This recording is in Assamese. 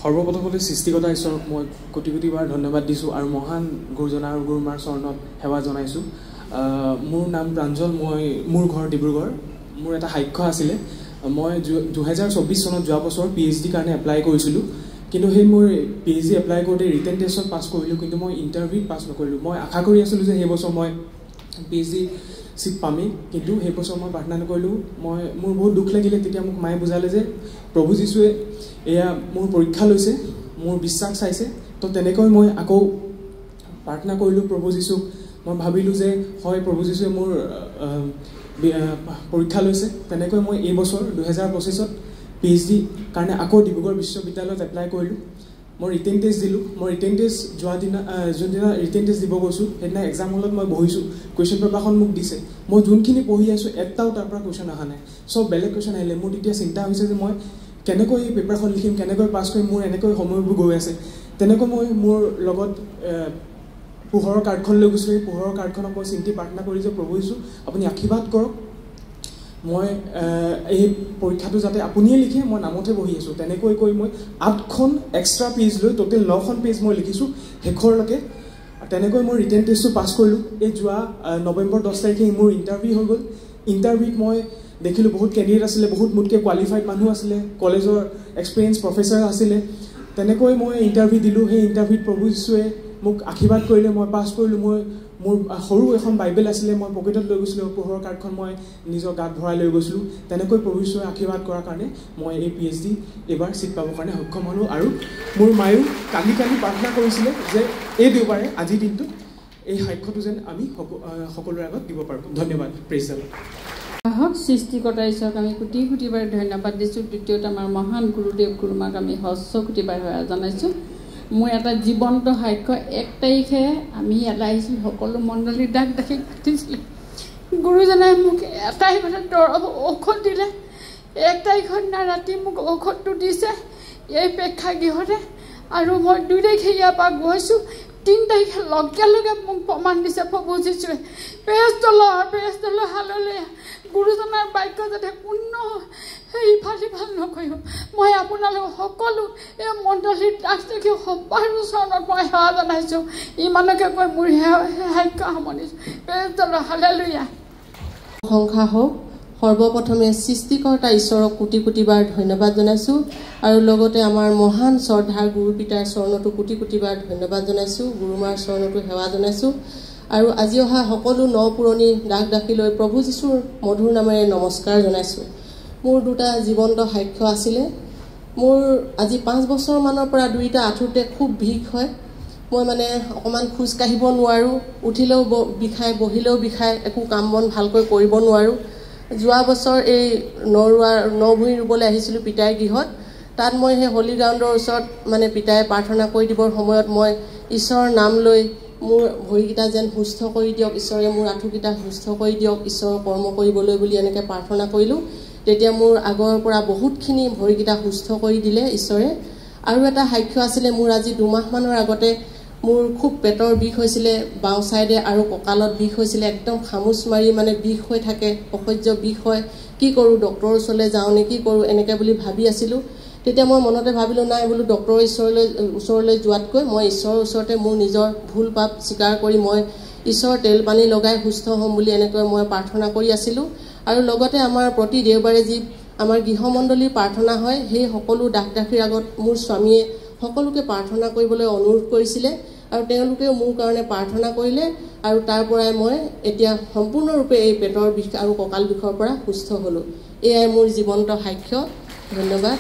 সৰ্বপ্ৰথমতে সৃষ্টিকৰ্তা ঈশ্বৰক মই কোটি কোটি বাৰ ধন্যবাদ দিছোঁ আৰু মহান গুৰুজনা আৰু গুৰুমাৰ চৰণত সেৱা জনাইছোঁ। মোৰ নাম প্ৰাঞ্জল, মোৰ ঘৰ ডিব্ৰুগড়। মোৰ এটা সাক্ষ্য আছিলে। মই 2024 চনত যোৱা বছৰ PhD কাৰণে এপ্লাই কৰিছিলোঁ, কিন্তু সেই মোৰ PhD এপ্লাই কৰোঁতে ৰিটেন টেষ্টত পাছ কৰিলোঁ, কিন্তু মই ইণ্টাৰভিউত পাছ নকৰিলোঁ। মই আশা কৰি আছিলোঁ যে সেই বছৰ মই PhD চিট পামেই, কিন্তু সেই বছৰ মই প্ৰাৰ্থনা নকৰিলোঁ। মোৰ বহুত দুখ লাগিলে। তেতিয়া মোক মায়ে বুজালে যে প্ৰভু যীশুৱে এয়া মোৰ পৰীক্ষা লৈছে, মোৰ বিশ্বাস চাইছে। তো তেনেকৈ মই আকৌ প্ৰাৰ্থনা কৰিলোঁ প্ৰভু যীশুক। মই ভাবিলোঁ যে হয়, প্ৰভু যীশুৱে মোৰ পৰীক্ষা লৈছে। তেনেকৈ মই এই বছৰ 2025ত PhD কাৰণে আকৌ ডিব্ৰুগড় বিশ্ববিদ্যালয়ত এপ্লাই কৰিলোঁ। মই ৰিটেন টেষ্ট দিলোঁ। মই ৰিটেন টেষ্ট যোনদিনা ৰিটেন টেষ্ট দিব গৈছোঁ, সেইদিনা এক্সাম হলত মই বহিছোঁ। কুৱেশ্যন পেপাৰখন মোক দিছে। মই যোনখিনি পঢ়ি আছোঁ এটাও তাৰ পৰা কুৱেশ্যন অহা নাই, চব বেলেগ কুৱেশ্যন আহিলে। মোৰ তেতিয়া চিন্তা হৈছে যে মই কেনেকৈ এই পেপাৰখন লিখিম, কেনেকৈ পাছ কৰিম। মোৰ এনেকৈ সময়বোৰ গৈ আছে। তেনেকৈ মই মোৰ লগত পোহৰৰ কাৰ্ডখন লৈ গৈছিলোঁ। এই পোহৰৰ কাৰ্ডখনক মই চিন্তি প্ৰাৰ্থনা কৰি যে প্ৰভু যীশু আপুনি আশীৰ্বাদ কৰক, মই এই পৰীক্ষাটো যাতে আপুনিয়ে লিখে, মই নামতহে বহি আছোঁ। তেনেকৈ কৈ মই 8খন এক্সট্ৰা পেজ লৈ টোটেল 9খন পেজ মই লিখিছোঁ শেষৰলৈকে। তেনেকৈ মই ৰিটেন টেষ্টটো পাছ কৰিলোঁ। এই যোৱা নৱেম্বৰ 10 তাৰিখে মোৰ ইণ্টাৰভিউ হৈ গ'ল। ইণ্টাৰভিউত মই দেখিলোঁ বহুত কেণ্ডিডেট আছিলে, বহুত মোতকৈ কোৱালিফাইড মানুহ আছিলে, কলেজৰ এক্সপিৰিয়েঞ্চ প্ৰফেচাৰ আছিলে। তেনেকৈ মই ইণ্টাৰভিউ দিলোঁ। সেই ইণ্টাৰভিউত প্ৰভু যীশুৱে মোক আশীৰ্বাদ কৰিলে, মই পাছ কৰিলোঁ। মোৰ সৰু এখন বাইবেল আছিলে, মই পকেটত লৈ গৈছিলোঁ। পোহৰৰ কাৰ্ডখন মই নিজৰ গাত ভৰাই লৈ গৈছিলোঁ। তেনেকৈ প্ৰভু যীশুৱে আশীৰ্বাদ কৰাৰ কাৰণে মই এই PhD এইবাৰ চিট পাবৰ কাৰণে সক্ষম হ'লোঁ। আৰু মোৰ মায়েও কালি প্ৰাৰ্থনা কৰিছিলে যে এই দেওবাৰে আজিৰ দিনটোত এই সাক্ষ্যটো যেন আমি সকলোৰে আগত দিব পাৰোঁ। ধন্যবাদ। Praise the lord. সৃষ্টিকৰ্তা ঈশ্বৰক আমি কোটি কোটি বাৰ ধন্যবাদ দিছোঁ। দ্বিতীয়তে আমাৰ মহান গুৰুদেৱ গুৰুমাক আমি সহস্ৰ কোটি বাৰ জনাইছোঁ। মোৰ এটা জীৱন্ত সাক্ষ্য। 1 তাৰিখে আমি ইয়ালৈ আহিছোঁ, সকলো মণ্ডলী ডাক ডাকি পাতিছিলোঁ। গুৰুজনাই মোক এটাই কথা দৰৱ ঔষধ দিলে। 1 তাৰিখৰ দিনা ৰাতি মোক ঔষধটো দিছে এই প্ৰেক্ষাগৃহতে, আৰু মই 2 তাৰিখে ইয়াৰ পৰা গৈছোঁ। 3 তাৰিখে লগে লগে মোক প্ৰমাণ দিছে প্ৰভু যীশুৱে। Praise the lord, hallelujah. গুৰুজনাৰ বাক্য যাতে পূৰ্ণ ইফাল সিফাল নকৰিব। মই আপোনালোক সকলো এই মণ্ডলীৰ দাস দেখি সবাৰ ওচৰত মই সেৱা জনাইছোঁ। ইমানকে কৈ মোৰ সাক্ষ্য সামৰিছোঁ। Praise the lord, hallelujah. প্ৰশংসা হওক। সৰ্বপ্ৰথমে সৃষ্টিকৰ্তা ঈশ্বৰক কোটি কোটি বাৰ ধন্যবাদ জনাইছোঁ, আৰু লগতে আমাৰ মহান শ্ৰদ্ধাৰ গুৰু পিতাৰ চৰণতো কোটি কোটি বাৰ ধন্যবাদ জনাইছোঁ। গুৰুমাৰ চৰণতো সেৱা জনাইছোঁ। আৰু আজি অহা সকলো ন পুৰণি দাস দাসীলৈ প্ৰভু যীশুৰ মধুৰ নামেৰে নমস্কাৰ জনাইছোঁ। মোৰ 2টা জীৱন্ত সাক্ষ্য আছিলে। মোৰ আজি 5 বছৰমানৰ পৰা 2টা আঁঠুতে খুব বিষ হয়। মই মানে অকণমান খোজকাঢ়িব নোৱাৰোঁ, উঠিলেও বিষায়, বহিলেও বিষায়, একো কাম বন ভালকৈ কৰিব নোৱাৰোঁ। যোৱা বছৰ এই নভুঁই ৰুবলৈ আহিছিলোঁ পিতাইৰ গৃহত। তাত মই সেই হলি গ্ৰাউণ্ডৰ ওচৰত মানে পিতাই প্ৰাৰ্থনা কৰি দিবৰ সময়ত মই ঈশ্বৰৰ নাম লৈ মোৰ ভৰিকেইটা যেন সুস্থ কৰি দিয়ক, ঈশ্বৰে মোৰ আঁঠুকেইটা সুস্থ কৰি দিয়ক, ঈশ্বৰৰ কৰ্ম কৰিবলৈ বুলি এনেকৈ প্ৰাৰ্থনা কৰিলোঁ। তেতিয়া মোৰ আগৰ পৰা বহুতখিনি ভৰিকেইটা সুস্থ কৰি দিলে ঈশ্বৰে। আৰু এটা সাক্ষ্য আছিলে। মোৰ আজি 2 মাহমানৰ আগতে মোৰ খুব পেটৰ বিষ হৈছিলে, বাওঁ ছাইডে, আৰু কঁকালত বিষ হৈছিলে। একদম খামুচ মাৰি মানে বিষ হৈ থাকে, অসহ্য বিষ হয়। কি কৰোঁ, ডক্টৰৰ ওচৰলৈ যাওঁ নে কি কৰোঁ এনেকৈ বুলি ভাবি আছিলোঁ। তেতিয়া মই মনতে ভাবিলোঁ নাই বোলো ডক্টৰৰ ওচৰলৈ যোৱাতকৈ মই ঈশ্বৰৰ ওচৰতে মোৰ নিজৰ ভুল পাপ স্বীকাৰ কৰি মই ঈশ্বৰৰ তেল পানী লগাই সুস্থ হ'ম বুলি এনেকৈ মই প্ৰাৰ্থনা কৰি আছিলোঁ। আৰু লগতে আমাৰ প্ৰতি দেওবাৰে যি আমাৰ গৃহমণ্ডলীৰ প্ৰাৰ্থনা হয়, সেই সকলো দাস দাসীৰ আগত মোৰ স্বামীয়ে সকলোকে প্ৰাৰ্থনা কৰিবলৈ অনুৰোধ কৰিছিলে, আৰু তেওঁলোকেও মোৰ কাৰণে প্ৰাৰ্থনা কৰিলে। আৰু তাৰ পৰাই মই এতিয়া সম্পূৰ্ণৰূপে এই পেটৰ বিষ আৰু কঁকাল বিষৰ পৰা সুস্থ হ'লোঁ। এয়াই মোৰ জীৱন্ত সাক্ষ্য। ধন্যবাদ।